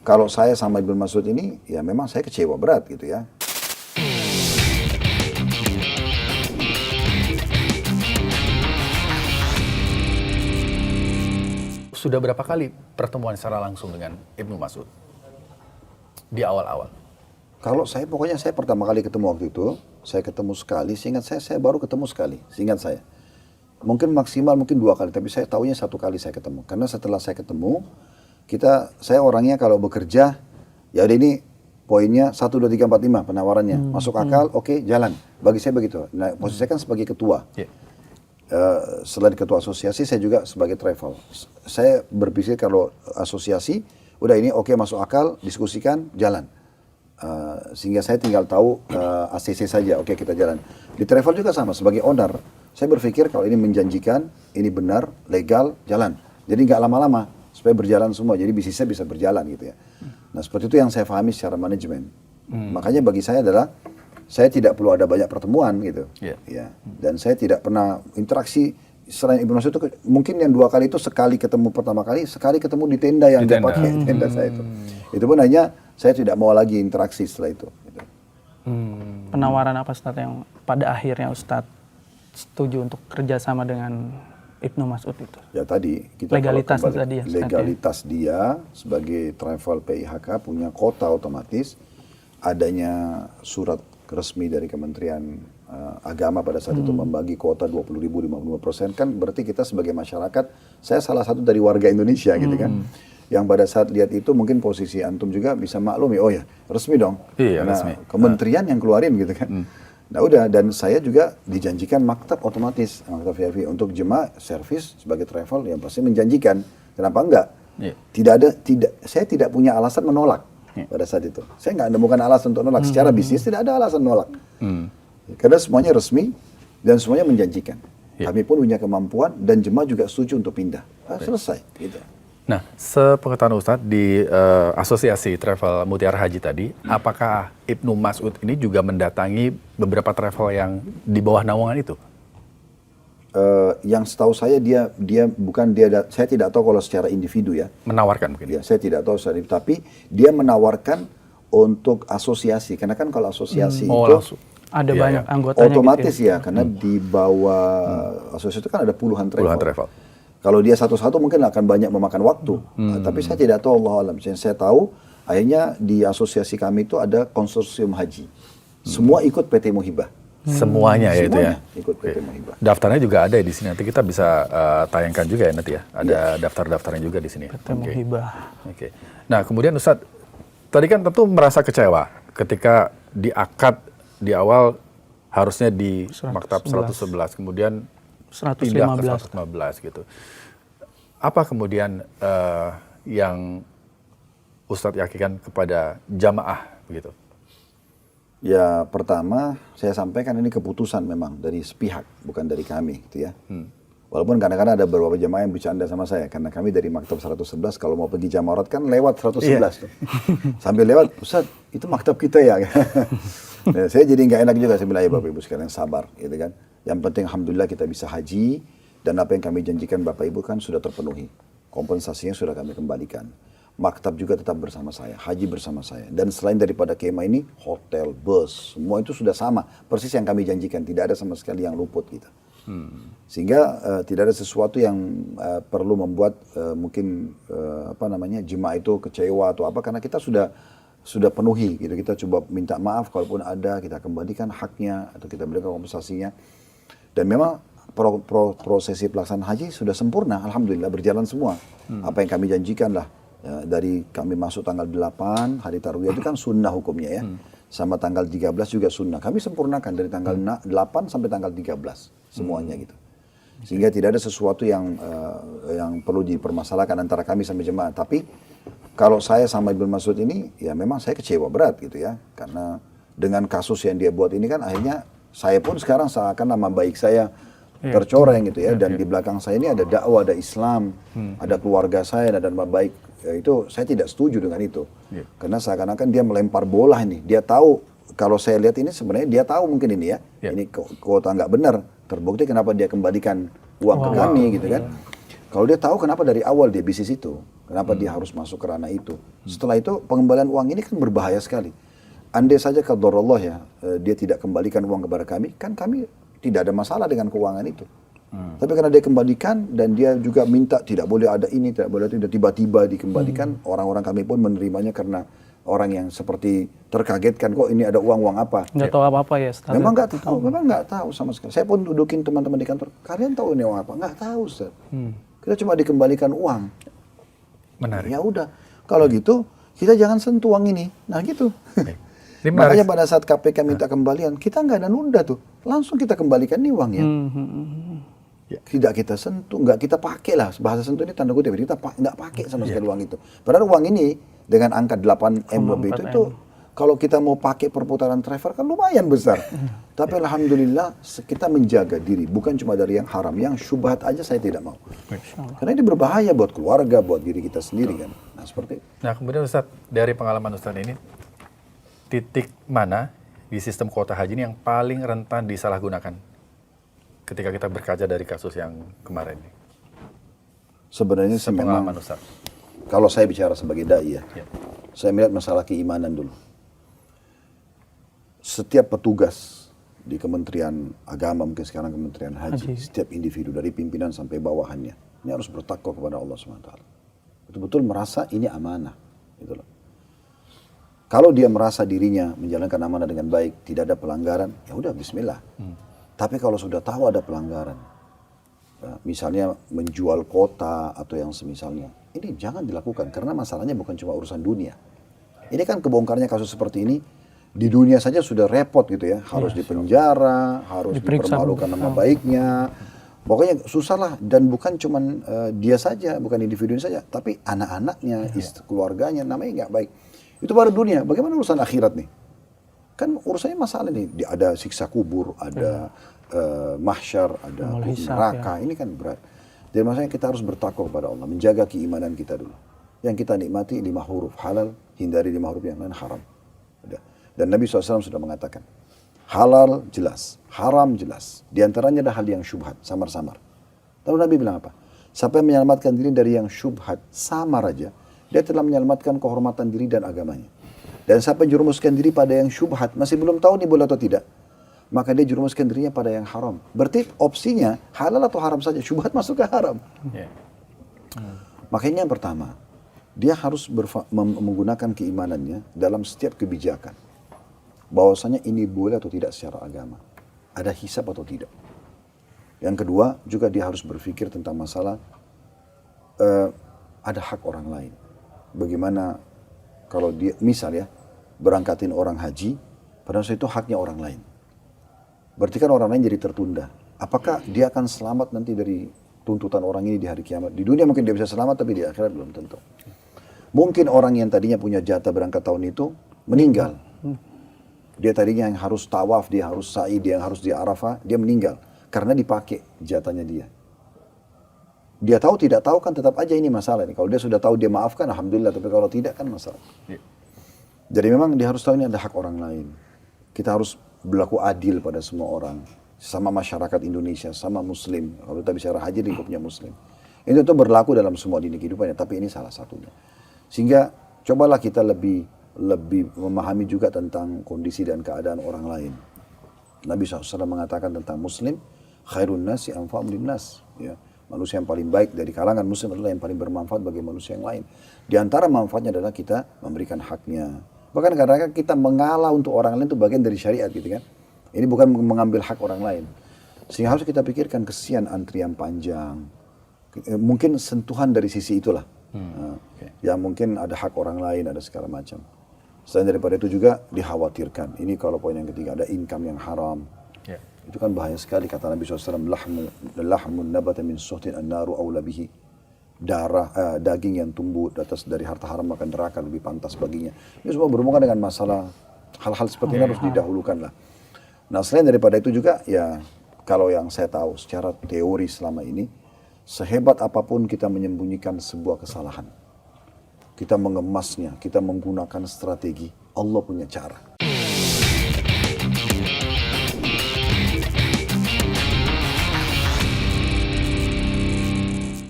kalau saya sama Ibnu Mas'ud ini, ya memang saya kecewa berat gitu ya. Sudah berapa kali pertemuan secara langsung dengan Ibnu Mas'ud di awal-awal? Kalau saya pokoknya saya pertama kali ketemu waktu itu, saya ketemu sekali, seingat saya baru ketemu sekali, seingat saya. Mungkin maksimal mungkin 2 kali, tapi saya tahunya 1 kali saya ketemu. Karena setelah saya ketemu, saya orangnya kalau bekerja, ya udah ini poinnya 1, 2, 3, 4, 5 penawarannya. Masuk akal, oke, jalan. Bagi saya begitu. Nah, posisi saya kan sebagai ketua. Selain ketua asosiasi, saya juga sebagai travel. Saya berpikir kalau asosiasi, udah ini oke, masuk akal, diskusikan, jalan. Sehingga saya tinggal tahu ACC saja, oke kita jalan. Di travel juga sama, sebagai owner, saya berpikir kalau ini menjanjikan, ini benar, legal, jalan. Jadi nggak lama-lama, supaya berjalan semua, jadi bisnisnya bisa berjalan gitu ya. Nah seperti itu yang saya pahami secara manajemen. Makanya bagi saya adalah, saya tidak perlu ada banyak pertemuan gitu. Ya. Dan saya tidak pernah interaksi, selain Ibnu Mas'ud itu, mungkin yang 2 kali itu sekali ketemu pertama kali, sekali ketemu di tenda yang dia pakai, tenda saya itu. Itu pun hanya, saya tidak mau lagi interaksi setelah itu. Gitu. Penawaran apa Ustadz yang pada akhirnya Ustadz setuju untuk kerjasama dengan Ibnu Mas'ud itu? Ya tadi, kita legalitas kembali, tadi ya, legalitas dia sebagai travel PIHK punya kota otomatis, adanya surat resmi dari Kementerian Agama pada saat itu membagi kuota 20.000, 55%, kan berarti kita sebagai masyarakat, saya salah satu dari warga Indonesia gitu kan, yang pada saat lihat itu mungkin posisi antum juga bisa maklumi, oh ya resmi dong, iya, karena resmi. kementerian yang keluarin gitu kan. Nah udah, dan saya juga dijanjikan maktab otomatis, maktab VIP untuk jemaah servis sebagai travel yang pasti menjanjikan, kenapa enggak? Saya tidak punya alasan menolak pada saat itu. Saya nggak menemukan alasan untuk menolak, secara bisnis tidak ada alasan menolak. Karena semuanya resmi dan semuanya menjanjikan. Kami pun punya kemampuan dan jemaah juga setuju untuk pindah. Selesai gitu. Nah, sepengetahuan Ustadz di Asosiasi Travel Mutiara Haji tadi, apakah Ibnu Mas'ud ini juga mendatangi beberapa travel yang di bawah naungan itu? Yang setahu saya saya tidak tahu kalau secara individu ya. Menawarkan mungkin? Ya, saya tidak tahu secara individu, tapi dia menawarkan untuk asosiasi. Karena kan kalau asosiasi itu langsung. Ada banyak anggotanya otomatis gitu ya, karena di bawah asosiasi itu kan ada puluhan travel. Puluhan Kalau dia satu-satu mungkin akan banyak memakan waktu. Tapi saya tidak tahu, Allah alam. Yang saya tahu, akhirnya di asosiasi kami itu ada konsorsium haji. Semua ikut PT Muhibah. Semuanya ya itu ya? Ikut PT Muhibah. Daftarnya juga ada di sini. Nanti kita bisa tayangkan juga ya nanti ya. Ada daftar-daftarnya juga di sini. PT Muhibah. Oke. Nah kemudian Ustadz, tadi kan tentu merasa kecewa ketika di akad di awal harusnya di Maktab 111, kemudian 115. pindah ke 115 gitu. Apa kemudian yang Ustadz yakinkan kepada jamaah begitu? Ya pertama saya sampaikan ini keputusan memang dari sepihak, bukan dari kami gitu ya. Walaupun kadang-kadang ada beberapa jamaah yang bercanda sama saya, karena kami dari Maktab 111 kalau mau pergi jamarat kan lewat 111 tuh. Sambil lewat, Ustadz itu maktab kita ya. Nah, saya jadi nggak enak juga, saya bilang ya Bapak Ibu sekalian sabar gitu kan. Yang penting alhamdulillah kita bisa haji, dan apa yang kami janjikan Bapak Ibu kan sudah terpenuhi. Kompensasinya sudah kami kembalikan. Maktab juga tetap bersama saya, haji bersama saya. Dan selain daripada kemah ini, hotel, bus, semua itu sudah sama. Persis yang kami janjikan, tidak ada sama sekali yang luput gitu. Sehingga tidak ada sesuatu yang perlu membuat mungkin jemaah itu kecewa atau apa, karena kita sudah penuhi gitu. Kita coba minta maaf kalaupun ada, kita kembalikan haknya atau kita berikan kompensasinya. Dan memang prosesi pelaksanaan haji sudah sempurna, alhamdulillah berjalan semua. Apa yang kami janjikan lah, dari kami masuk tanggal 8 hari tarwiyah itu kan sunnah hukumnya ya. Sama tanggal 13 juga sunnah. Kami sempurnakan dari tanggal 8 sampai tanggal 13 semuanya gitu. Sehingga tidak ada sesuatu yang perlu dipermasalahkan antara kami sama jemaah. Tapi kalau saya sama Ibnu Mas'ud ini, ya memang saya kecewa berat gitu ya. Karena dengan kasus yang dia buat ini kan akhirnya saya pun sekarang seakan nama baik saya tercoreng gitu ya. Dan di belakang saya ini ada dakwah, ada Islam, ada keluarga saya, ada nama baik. Ya, itu saya tidak setuju dengan itu. Karena seakan-akan dia melempar bola ini. Dia tahu, kalau saya lihat ini sebenarnya dia tahu mungkin ini ya. Ini kuota nggak benar. Terbukti kenapa dia kembalikan uang ke kami gitu kan. Kalau dia tahu kenapa dari awal dia bisnis itu. Kenapa dia harus masuk ke ranah itu? Setelah itu pengembalian uang ini kan berbahaya sekali. Andai saja qadarullah ya, dia tidak kembalikan uang kepada kami, kan kami tidak ada masalah dengan keuangan itu. Tapi karena dia kembalikan dan dia juga minta tidak boleh ada ini, tidak boleh itu, tiba-tiba dikembalikan, orang-orang kami pun menerimanya karena orang yang seperti terkagetkan, kok ini ada uang apa? Nggak tahu apa-apa ya Ustaz. Memang nggak tahu sama sekali. Saya pun dudukin teman-teman di kantor, kalian tahu ini uang apa? Nggak tahu, Ustaz. Kita cuma dikembalikan uang. Menarik. Ya udah, kalau gitu kita jangan sentuh uang ini. Nah gitu. Ini menarik. Makanya pada saat KPK minta kembalian, kita nggak ada nunda tuh, langsung kita kembalikan nih uangnya. Tidak kita sentuh, nggak kita pakai lah. Bahasa sentuh ini tanda kutip, kita nggak pakai sama sekali uang itu. Padahal uang ini dengan angka 8M lebih itu kalau kita mau pakai perputaran travel kan lumayan besar. Tapi alhamdulillah kita menjaga diri, bukan cuma dari yang haram, yang syubhat aja saya tidak mau. Karena ini berbahaya buat keluarga, buat diri kita sendiri kan. Nah seperti itu. Nah kemudian Ustadz, dari pengalaman Ustadz ini, titik mana di sistem kuota haji ini yang paling rentan disalahgunakan ketika kita berkaca dari kasus yang kemarin ini? Sebenarnya sih memang, Pengalaman Ustadz. kalau saya bicara sebagai dai ya, saya melihat masalah keimanan dulu. Setiap petugas di Kementerian Agama, mungkin sekarang Kementerian Haji, setiap individu dari pimpinan sampai bawahannya, ini harus bertakwa kepada Allah SWT. Betul-betul merasa ini amanah. Gitu loh. Kalau dia merasa dirinya menjalankan amanah dengan baik, tidak ada pelanggaran, ya udah bismillah. Tapi kalau sudah tahu ada pelanggaran, misalnya menjual kota atau yang semisalnya, ini jangan dilakukan karena masalahnya bukan cuma urusan dunia. Ini kan kebongkarnya kasus seperti ini, di dunia saja sudah repot gitu ya, harus dipenjara, harus dipermalukan nama baiknya. Pokoknya susah lah, dan bukan cuma dia saja, bukan individu saja, tapi anak-anaknya, keluarganya, namanya nggak baik. Itu baru dunia, bagaimana urusan akhirat nih? Kan urusannya masalah nih, ada siksa kubur, ada mahsyar, ada neraka, ini kan berat. Jadi maksudnya kita harus bertakwa kepada Allah, menjaga keimanan kita dulu. Yang kita nikmati 5 huruf halal, hindari 5 huruf yang lain haram. Udah. Dan Nabi SAW sudah mengatakan, halal jelas, haram jelas. Di antaranya ada hal yang syubhat, samar-samar. Lalu Nabi bilang apa? Siapa yang menyelamatkan diri dari yang syubhat, samar aja, dia telah menyelamatkan kehormatan diri dan agamanya. Dan siapa yang jerumuskan diri pada yang syubhat, masih belum tahu nih boleh atau tidak, maka dia jerumuskan dirinya pada yang haram. Berarti opsinya halal atau haram saja, syubhat masuk ke haram. Makanya yang pertama, dia harus menggunakan keimanannya dalam setiap kebijakan. Bahwasanya ini boleh atau tidak secara agama. Ada hisab atau tidak. Yang kedua, juga dia harus berpikir tentang masalah ada hak orang lain. Bagaimana kalau dia, misal ya, berangkatin orang haji, padahal itu haknya orang lain. Berarti kan orang lain jadi tertunda. Apakah dia akan selamat nanti dari tuntutan orang ini di hari kiamat? Di dunia mungkin dia bisa selamat, tapi di akhirat belum tentu. Mungkin orang yang tadinya punya jatah berangkat tahun itu meninggal. Dia tadinya yang harus tawaf, dia harus sa'i, dia yang harus di Arafah, dia meninggal. Karena dipakai jatahnya dia. Dia tahu tidak tahu kan tetap aja ini masalah. Kalau dia sudah tahu dia maafkan, alhamdulillah. Tapi kalau tidak kan masalah. Jadi memang dia harus tahu ini ada hak orang lain. Kita harus berlaku adil pada semua orang. Sama masyarakat Indonesia, sama muslim. Kalau kita bicara haji, lingkupnya muslim. Itu tuh berlaku dalam semua dini kehidupannya. Tapi ini salah satunya. Sehingga cobalah kita lebih memahami juga tentang kondisi dan keadaan orang lain. Nabi SAW mengatakan tentang muslim, khairun nasi anfa'um linnas. Ya, manusia yang paling baik dari kalangan muslim adalah yang paling bermanfaat bagi manusia yang lain. Di antara manfaatnya adalah kita memberikan haknya. Bahkan kadang-kadang kita mengalah untuk orang lain itu bagian dari syariat gitu kan. Ini bukan mengambil hak orang lain. Sehingga harus kita pikirkan kesian antrian panjang. Mungkin sentuhan dari sisi itulah. Ya mungkin ada hak orang lain, ada segala macam. Selain daripada itu juga dikhawatirkan. Ini kalau poin yang ketiga, ada income yang haram. Itu kan bahaya sekali, kata Nabi SAW, lahmun nabata min suhtin an-naru awla bihi. Daging yang tumbuh atas dari harta haram maka neraka lebih pantas baginya. Ini semua berhubungan dengan masalah hal-hal seperti ini harus didahulukan lah. Nah selain daripada itu juga ya, kalau yang saya tahu secara teori selama ini, sehebat apapun kita menyembunyikan sebuah kesalahan, kita mengemasnya, kita menggunakan strategi, Allah punya cara.